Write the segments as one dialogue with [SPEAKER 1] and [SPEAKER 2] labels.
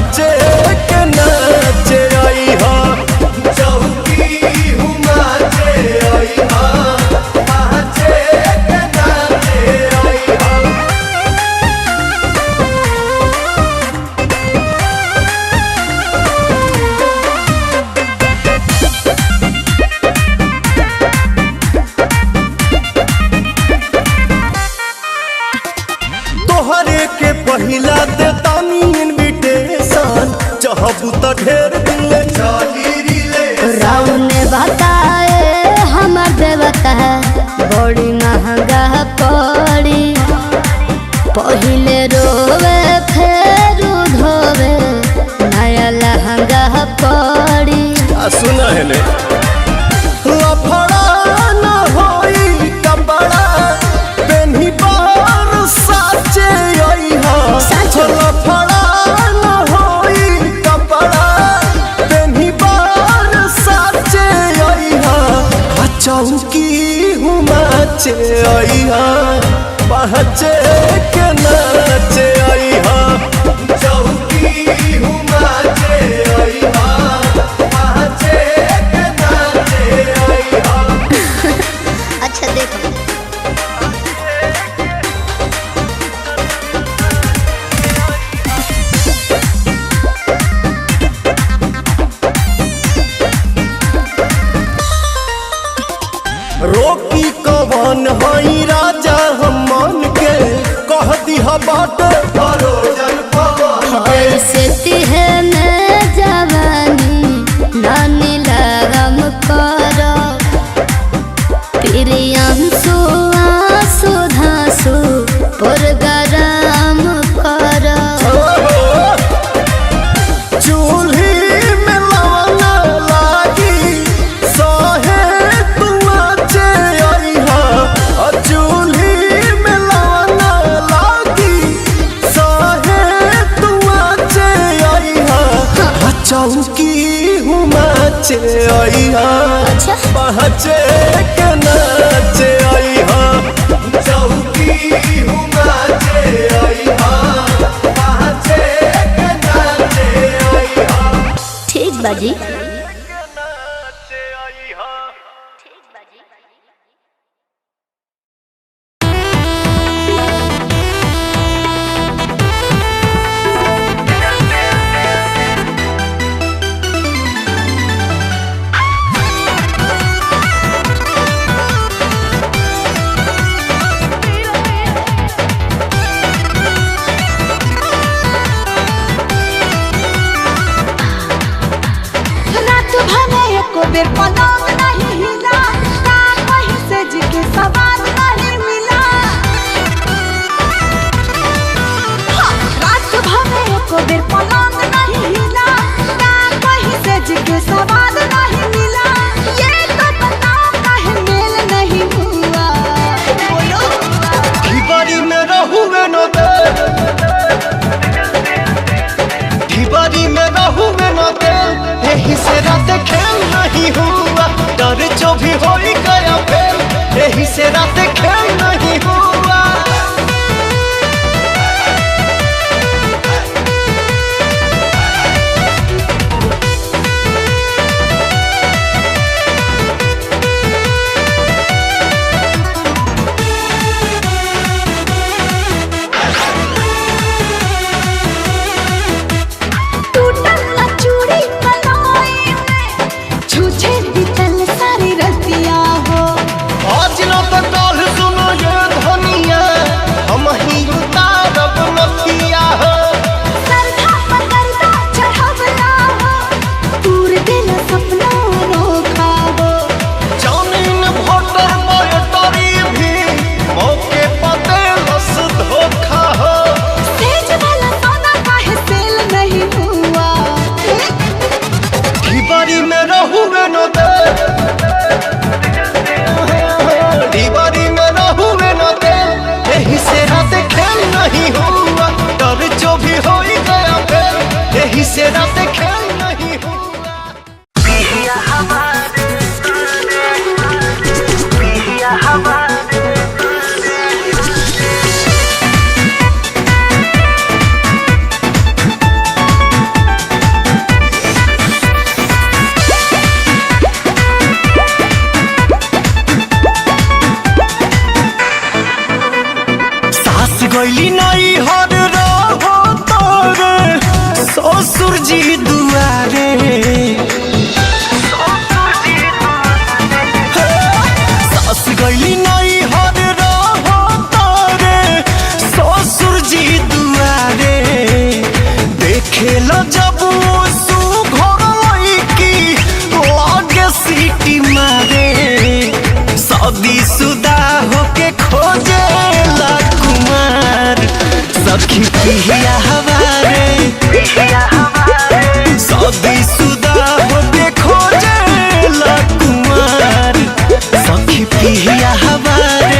[SPEAKER 1] पहचे के नाचे आई हा चौकी हुमाचे आई हा पहचे के नाचे आई हा। तोहरे के पहिला देतानी इनविटेशन चाहबू त ढेर दिन ले चली रिले
[SPEAKER 2] राम ने बताए हमर देवता है बड़ी महंगा पड़ी पहिले रोवे फिर धोवे नया लहंगा पड़ी।
[SPEAKER 1] सुना है ने लफड़ा न होई कपड़ा पेन्ही बार साचे आई हा लफड़ा न होई कपड़ा पेन्ही बार साचे आई हा चौकी हुमाचे आई हा पहचे के नाचे आई हा चौकी हुमाचे आई हा पहचे के नाचे आई हा।
[SPEAKER 2] अच्छा देखो
[SPEAKER 1] रोकी कवन हई राजा हम मन के कह दिहा बाट भरोजन पवन
[SPEAKER 2] ऐसे तिहे में जवानी नानी लगम करो प्रियंसु आंसू धांसू पुरगराम करो।
[SPEAKER 1] चूल्ही में लवना लागी सहे तुआचे आई हा चूल्ही में लवना लागी सहे तुआचे आई हा चौकी हुमाचे आई हा पहचे के नाचे आई हा चौकी हुमाचे आई हा पहचे के नाचे आई हा।
[SPEAKER 2] ठीक बाजी।
[SPEAKER 3] रात भले एको बेर पलंग नहीं हिला का कहीं से जी के सवाल नहीं मिला। हाँ, रात भले एको बेर पलंग नहीं हिला का कहीं से जी के सवाल नहीं मिला। ये तो बताओ काहे मेल नहीं हुआ बोलो
[SPEAKER 1] ढिबारी में रहूवे न दे ढिबारी में रहूवे न दे यही से रात खेल नहीं हुआ डर जो भी हो गया फेल यही से रात खेल नहीं हुआ।
[SPEAKER 3] टूटल ना चूड़ी कलाई में छूछे बीतल सारी रतिया हो।
[SPEAKER 1] आज न तो कल सुनो ये धनिया हम ही उतारब नथिया हो
[SPEAKER 3] सरधा पकड़ता चढ़वला हो दूर दिल सपना रोका हो।
[SPEAKER 1] जानिन भोटर मोटरी भी मौके पते लस धोखा हो
[SPEAKER 3] तेज वाला सौदा काहे सेल नहीं हुआ।
[SPEAKER 1] ढिबारी में रहूवे न दे ढिबारी में रहूवे न दे यही से रात खेल नहीं हुआ डर जो भी हो गया फेल यही से रात खेल नहीं हुआ। ससुर जी दुआरे सास गईली नहीं हर रे ससुर जी दुआरे देखे ल जब घर की लागे सीटी मारे शादी शुदा होके खोजे ला कुमार सखी पिया हमारे शादी शुदा होके खोजे ला कुमार सखी पिया हमारे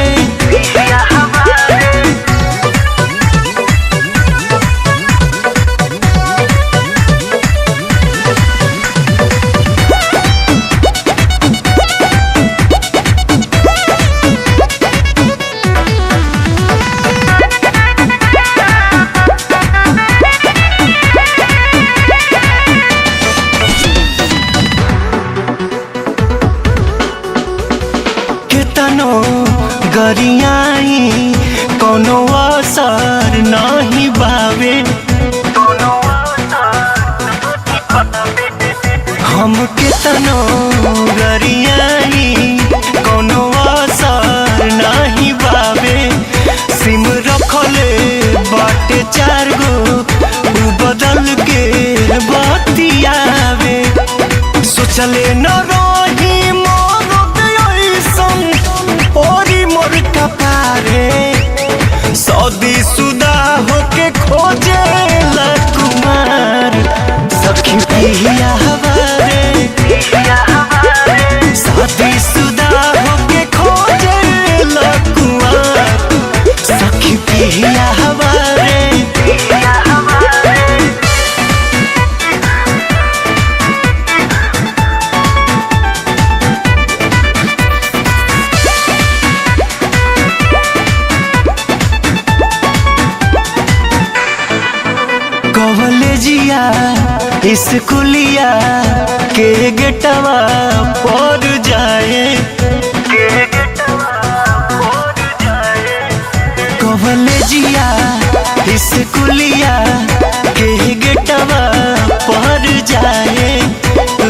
[SPEAKER 1] केतनो गरियाई कोनो असर नहीं बावे हम केतनो गरियाई कोनो असर नहीं बावे सिम रखले बाटे 4 गो उ बदल के बतियावे सोचले न रही ओरी मोर कपारे शादी शुदा होके खोजे ला कुमार सखी पिया हमारे शादी शुदा होके खोजे ला कुमार सखी पिया हमारे कॉलेजिया स्कूलिया के गेटवा पर जाए कॉलेजिया स्कूलिया के गेटवा पर जाए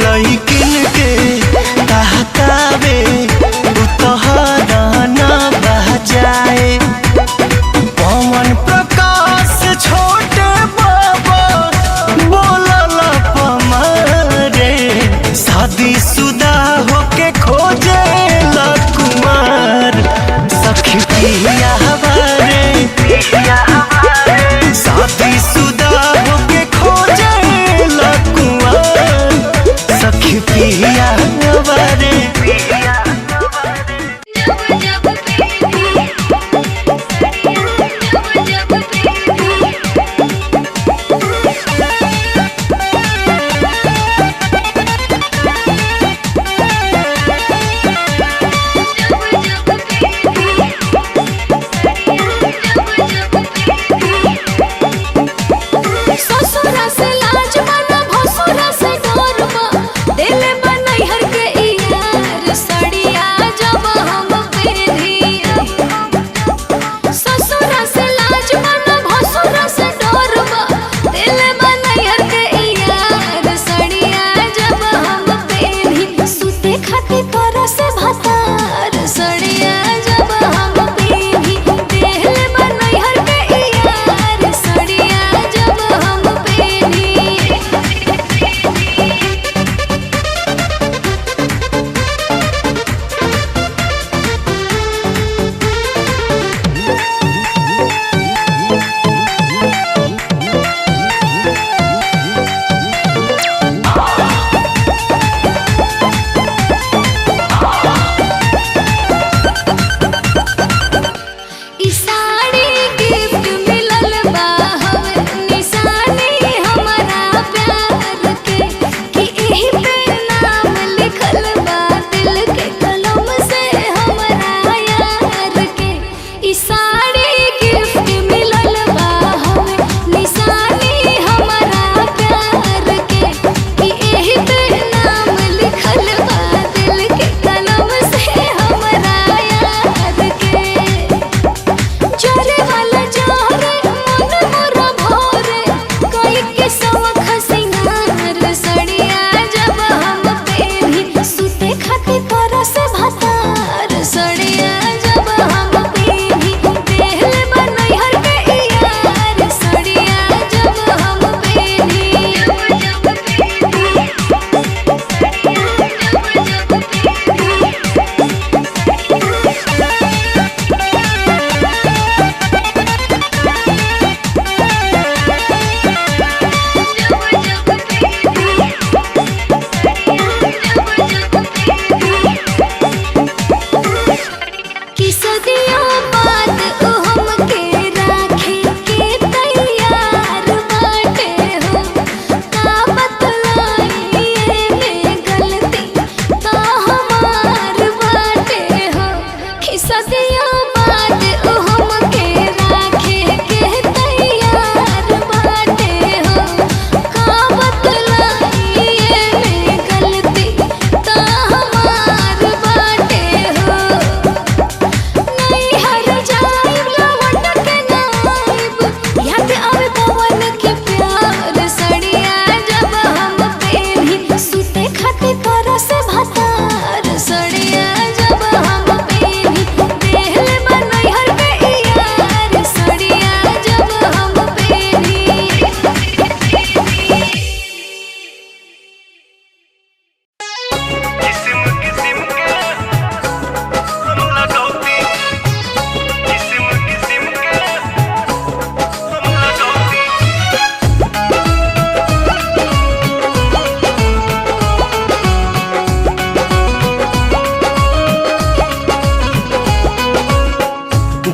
[SPEAKER 1] लइकिन के कहतावे उतहरा ना बजाए पवन प्रकाश छोटे शादी शुदा होके खोजे ला कुमार सखी पिया हमारे शादी शुदा होके खोजे ला कुमार सखी पिया हमारे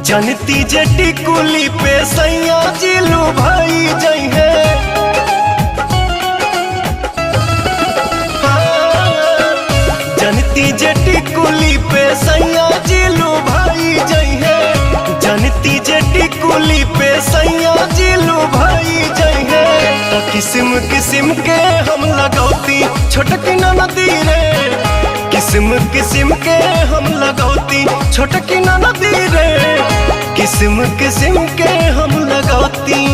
[SPEAKER 1] जनती जटी कुली पे सैया जिलू भाई जई है। जनती जटी कुली पे सैया जिलू भाई जई है। जनती जटी कुली पे सैया जिलू भाई जई है। तो किस्म किस्म के हम लगौती छोटकी नदी रे। किस्म किस्म के हम लगौती छोटकी नदी रे। किस्म किस्म के हम लगौती।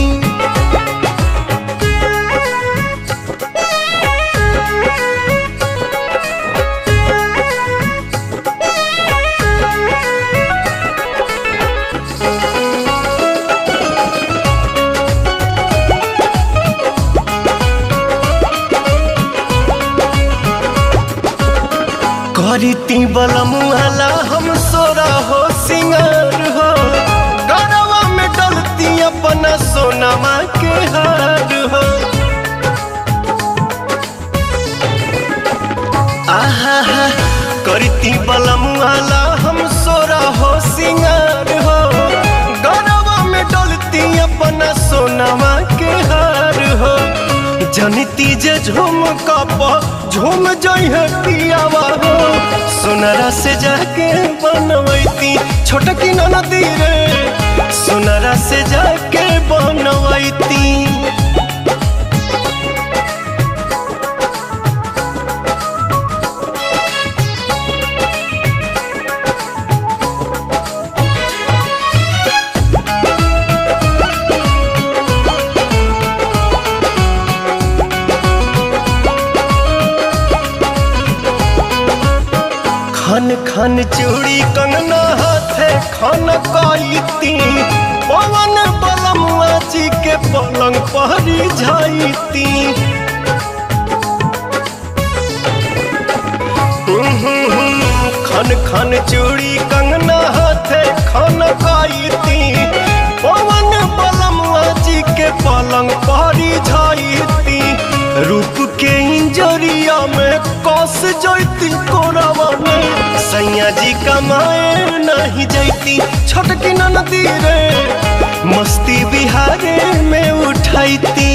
[SPEAKER 1] करीती बलमुआला हम सोरा हो सिंगार हो। गरवा में डलती अपना सोनमा के हार हो। आहा करती बलमुआला हम सोरा हो सिंगार हो। गरवा में डलती अपना सोनमा के हार हो। जनती जे झूम कप झूम जई है पियावा हो। सोनरा से जाके बनवैती छोटकी नदी रे। सोनरा से जाके बनवैती। खन खन चूड़ी कंगना हाथे खन कईती। पवन बलमुआ जी के पलंग पहरी जाईती। खन खन चूड़ी कंगना हाथे खन कईती। पवन बलमुआ जी के पलंग पहरी जाईती। रूप के इंजरिया में कस जैती कोरावा में। सैया जी कमाए नहीं जैती छोटकी नदी रे। मस्ती बिहारे में उठाईती।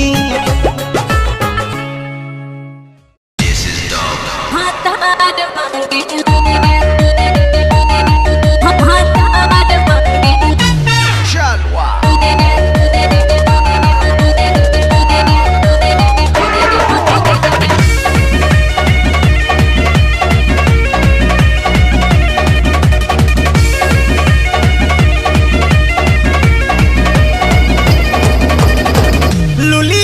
[SPEAKER 1] लुली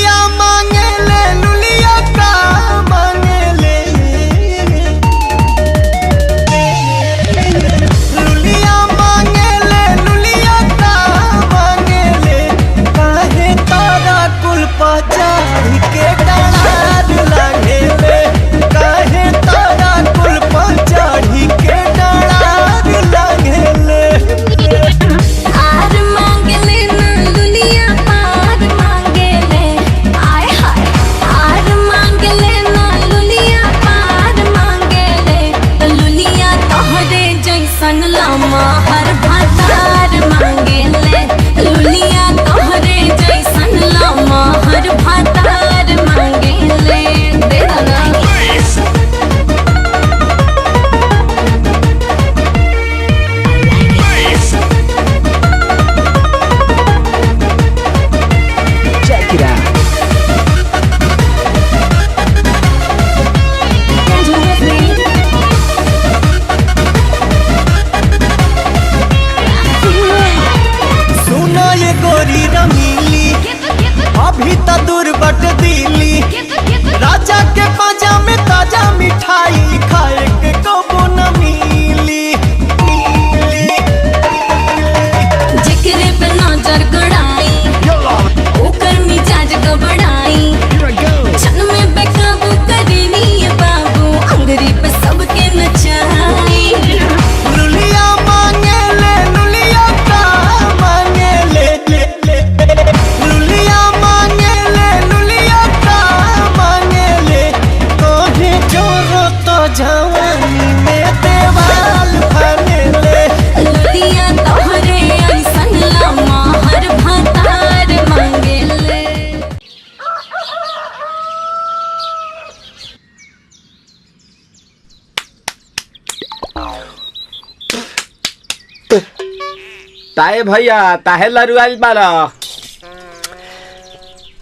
[SPEAKER 4] ताए भैया ताहे लरुआल बारा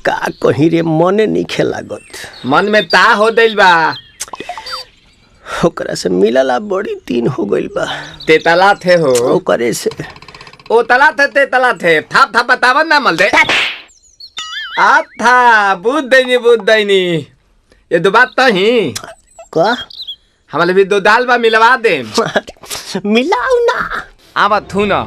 [SPEAKER 1] का कहीं रे मने नहीं लागत।
[SPEAKER 4] मन में ता हो दिल बा
[SPEAKER 1] ओकरा से मिलला बड़ी दिन हो गइल बा।
[SPEAKER 4] ते तला थे हो
[SPEAKER 1] ओकरे से
[SPEAKER 4] ओ तला थे ते तला थे थाप थाप बतावन ना मल दे आ था बुद्ध दैनी ये दो बात तो ही
[SPEAKER 1] का
[SPEAKER 4] हमारे भी दो दाल बा मिलवा दे
[SPEAKER 1] मिलाऊ ना
[SPEAKER 4] आवा थू ना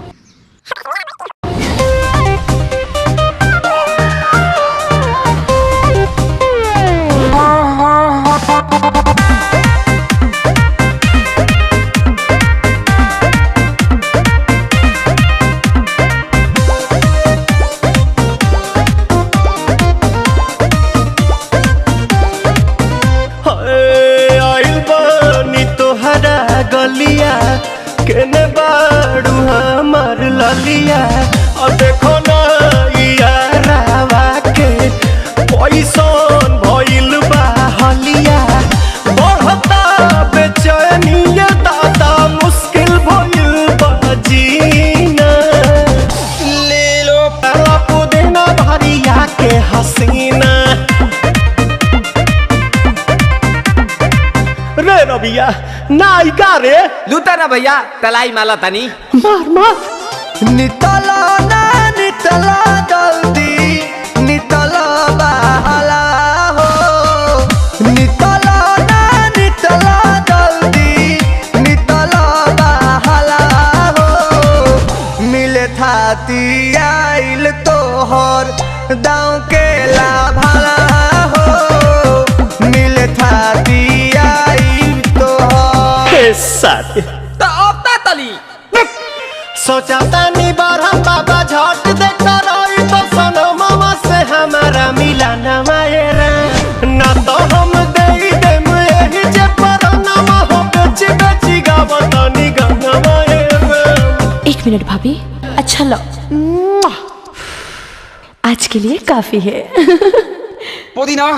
[SPEAKER 1] गलिया केने बाड़ू हमार ललिया और देखो ना यारावा के पैसन भइल बा हलिया बढ़ता बेचैनिया दादा मुश्किल भइल बा जीना ले लो पहला पुदीना भरिया के हसीना रे रबिया नायिका रे
[SPEAKER 4] लूटा ना भैया तलाई माला तनी
[SPEAKER 1] मार मार नितला ना नितला जल्दी नितला बहला हो नितला ना नितला जल्दी नितला बहला हो मिले थाती आइल तोहर दाँव के लाभला हो मिले थाती सारे
[SPEAKER 4] तो अब ता तली
[SPEAKER 1] सोचा तानी बरहम बाबा झट देखता रही तो सनो मामा से हमारा मिला न मायरा ना तो हम दे देम यही जे पर नामा हो बेची बेची गावतानी गंगा मायरा।
[SPEAKER 3] 1 मिनट भाभी, अच्छा लो आज के लिए काफी है।
[SPEAKER 4] पुदीना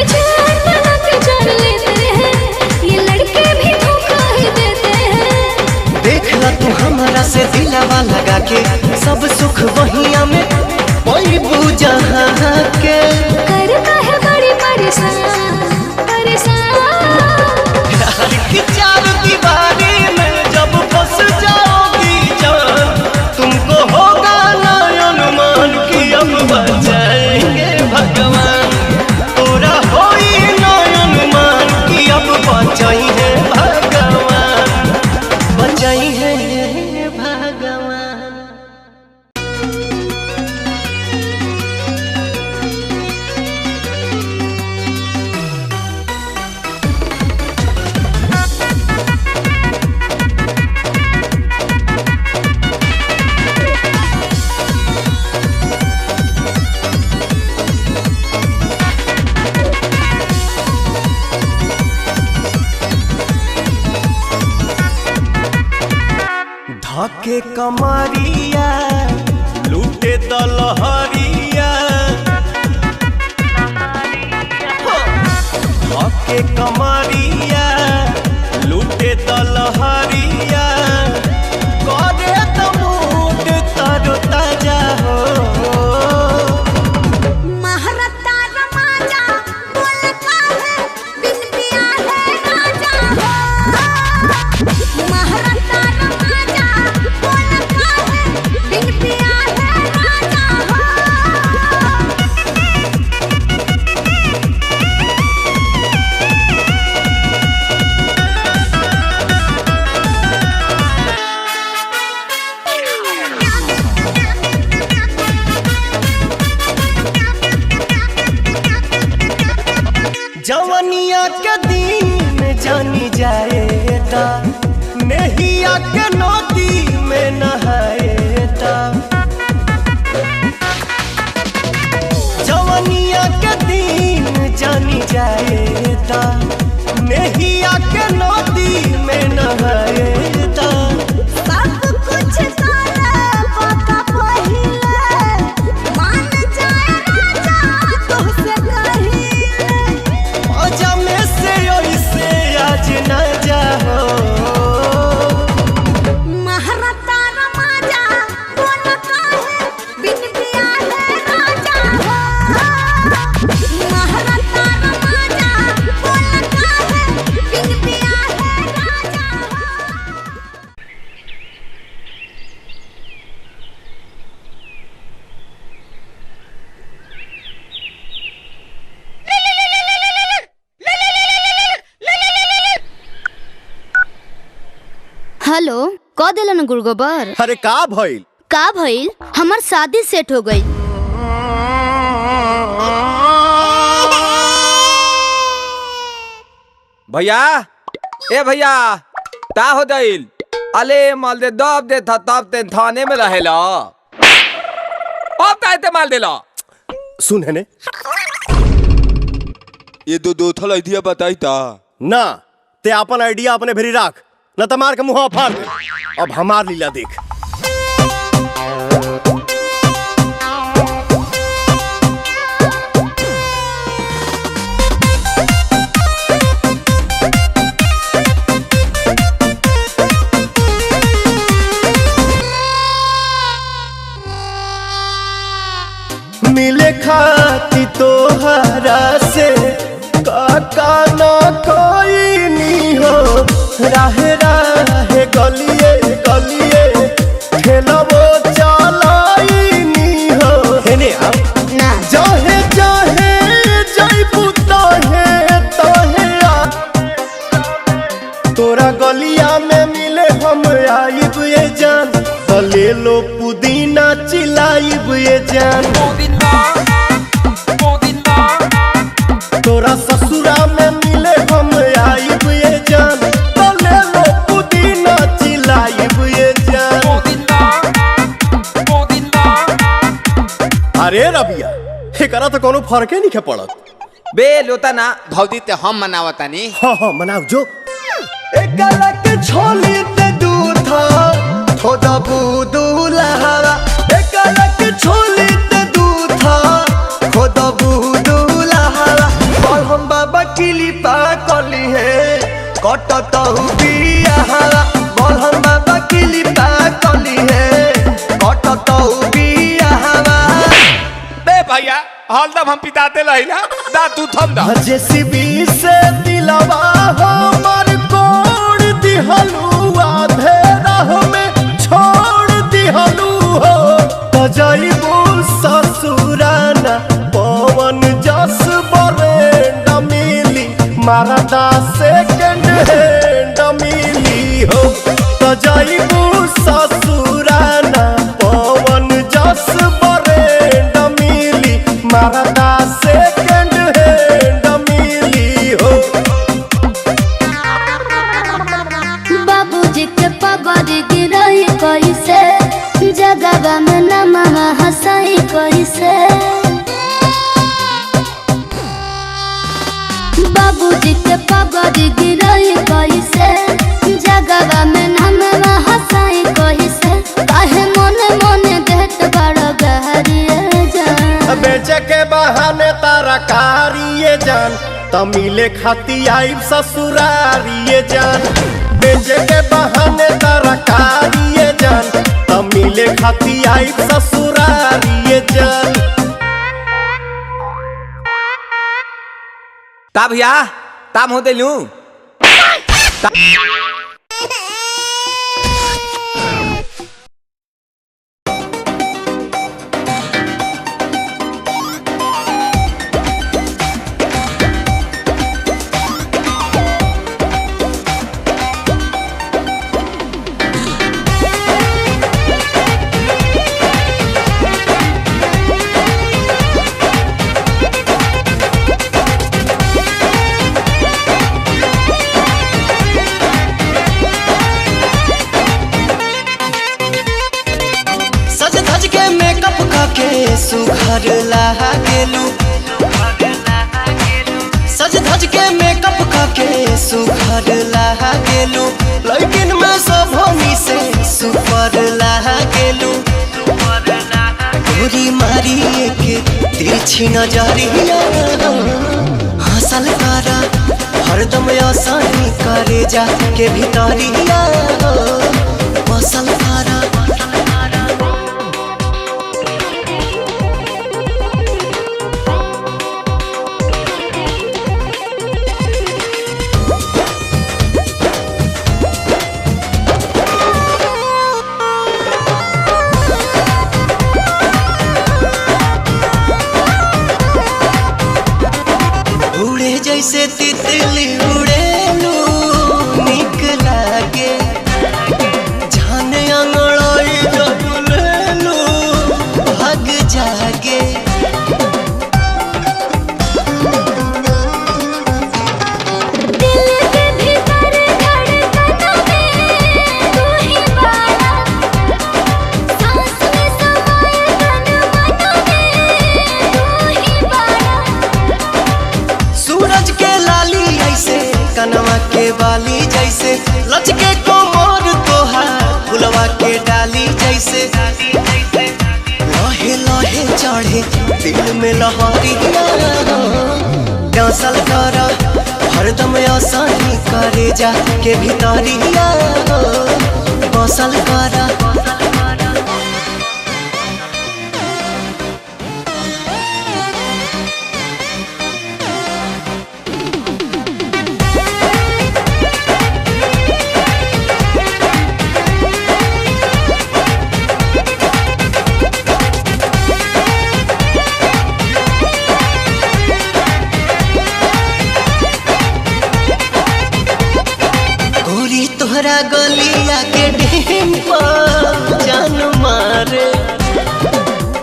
[SPEAKER 2] पहचान बना के चल लेते हैं, ये लड़के भी धोखा ही देते हैं।
[SPEAKER 1] देख ला तू हमारा से दिलावा लगा के, सब सुख वहिया में कोई पूजा के।
[SPEAKER 2] करता है बड़ी परेशान
[SPEAKER 1] प्यार की चार दीवारी में जब फंस जाओगी जान, तुमको होगा ना अनुमान कि अब बचाएंगे भगवान। पूरा होई ना अनुमान कि अब बचाएंगे भगवान, बचाएंगे भगवान। धके कमरिया लूटे दलहरिया, धके कमरिया लूटे दलहरिया, करे तो मूड तरो ताजा हो।
[SPEAKER 3] महारता रमाजा बोलता है बिन पिया है राजा हो। महारता रमाजा बोलता है बिन पिया है राजा हो।
[SPEAKER 1] जवनिया के दिन जानी जाएता, नहिया के नदी में नहाएता। जवनिया के दिन जानी जाएता, नहिया के नदी में नहाएता।
[SPEAKER 3] सब कुछ सारा पता पहिले, मान जाए राजा तुझसे कहिले।
[SPEAKER 1] मजा में से ऐसे आज न जाओ।
[SPEAKER 3] महारता रमाजा बोलता है बिन पिया है राजा हो। महारता रमाजा बोलता है बिन पिया है राजा हो।
[SPEAKER 2] हेलो, क दिलन गुड़गोबर।
[SPEAKER 1] अरे का भइल?
[SPEAKER 2] का भइल? हमार शादी सेट हो गई।
[SPEAKER 4] भैया, ए भैया, ता हो दिल अले माल दे दब दे था तब ते थाने में रहेला, अब ताते माल देला।
[SPEAKER 1] सुन है ने,
[SPEAKER 5] ये दो थल आइडिया बताई ता
[SPEAKER 1] ना ते अपन आइडिया अपने भेरी राख, न त मार के मुंह फाड़ दे। अब हमार लीला देख। मिले खाती तोहरा से काका ना कोई नी हो, राहे राहे गलिए गलिए ठेलबो चलाई नी हो। हेने आप
[SPEAKER 2] ना
[SPEAKER 1] जाहे जाहे जाइबू तोहे तोहे आ, तोरा गलिया में मिले हम आइब ये जान, ले लो पुदीना चिलाइब ये जान। तोरा ससुरा में मिले हम आइब ये जान, तो ले लो पुदीना चिलाइब ये जान। अरे रबिया, एकरा तो कोनो फर्के नहीं पड़त।
[SPEAKER 4] बे लोता ना भौजी ते हम मनावतानी।
[SPEAKER 1] हाँ हाँ मनाओ जो। एकरा के छोली ते दूधा थोड़ा बुदुला हवा, एकरा के छोली ते दूधा थोड़ा बुदुला हवा। और हम कटतहु बियाहवा बलहन बाबा किलिपा कली है कटतहु बियाहवा।
[SPEAKER 4] बे भैया हरदम हम पिताते रहिला दा तू थम दा।
[SPEAKER 1] जेसीबी से दिलवा हमर कोड़ दिहलू आधे राह में छोड़ दिहलू हो त जइबू ससुराना पवन जस बरेंड मिली मारदा सेकंड हैंड मिली हो त जइबू ससुराना पवन जस बरेंड मिली मारदा सेकंड हैंड मिली हो।
[SPEAKER 2] बाबूजी के पगड़ी गिरई कैसे जगवा में नमवा हंसई कैसे। बाबूजी के पगड़ी गिरई कैसे जगवा में नमवा हंसई कैसे। काहे मोने मोने देत बड़ गहरिए जान।
[SPEAKER 1] बेचे के बहाने तारा कारिये जान तमिले खाती आई ससुरारिये जान। बेचे के बहाने तारा कारिये जान तमिले खाती आई ससुरारिये जान।
[SPEAKER 4] ता भैया ताम हो देलू।
[SPEAKER 1] सज धज के मेकअप करके सुघर लागेलू सज धज के मेकअप करके सुघर लागेलू लेकिन मैं सब होनी से सुपर लागेलू। गोरी मारी के तिरछी नजरिया हंसल करा हरदम आसानी करे जा के भितरिया बसल करा। उड़े जैसे तितली उड़ेलू निक लागे जाने अंगड़ाई जब लेलू भाग जागे।
[SPEAKER 2] दिल के भीतर धड़कनों में तू ही बाड़ा। सांस में समाए तन मनों में तू ही बाड़ा।
[SPEAKER 1] सूरज के लाली ऐसे कनवा के बाली जैसे लचके कोमर तोहार फुलवा के डाली जैसे। लहे लहे चढ़े दिल में लहरिया डांसल कर हरदम आसानी करे जा के भितरिया बसल कर। गोरी तोहरा गलिया के डिम्पल जान मारे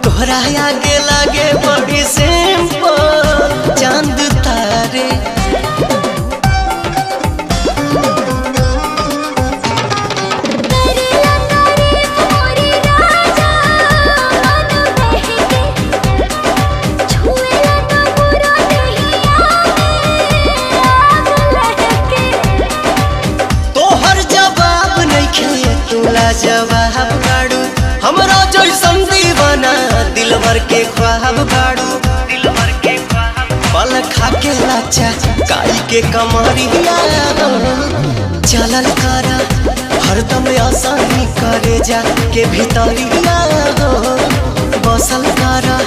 [SPEAKER 1] तोहरा आगे लागे बड़ी सिंपल चांद तारे।
[SPEAKER 2] करेला तारीफ मोरी राजा मन बहके। छुएला ना पूरा दहिया में आग लहके।
[SPEAKER 1] तोहर जवाब नइखे तोला जवाब काड़ू हमरा जैसन दीवाना दिलवर के ख्वाब काड़ू। पल खा के लाचा काई के कमरिया चलल करा हरदम आसानी करे जा के भीतरिया हो बसल करा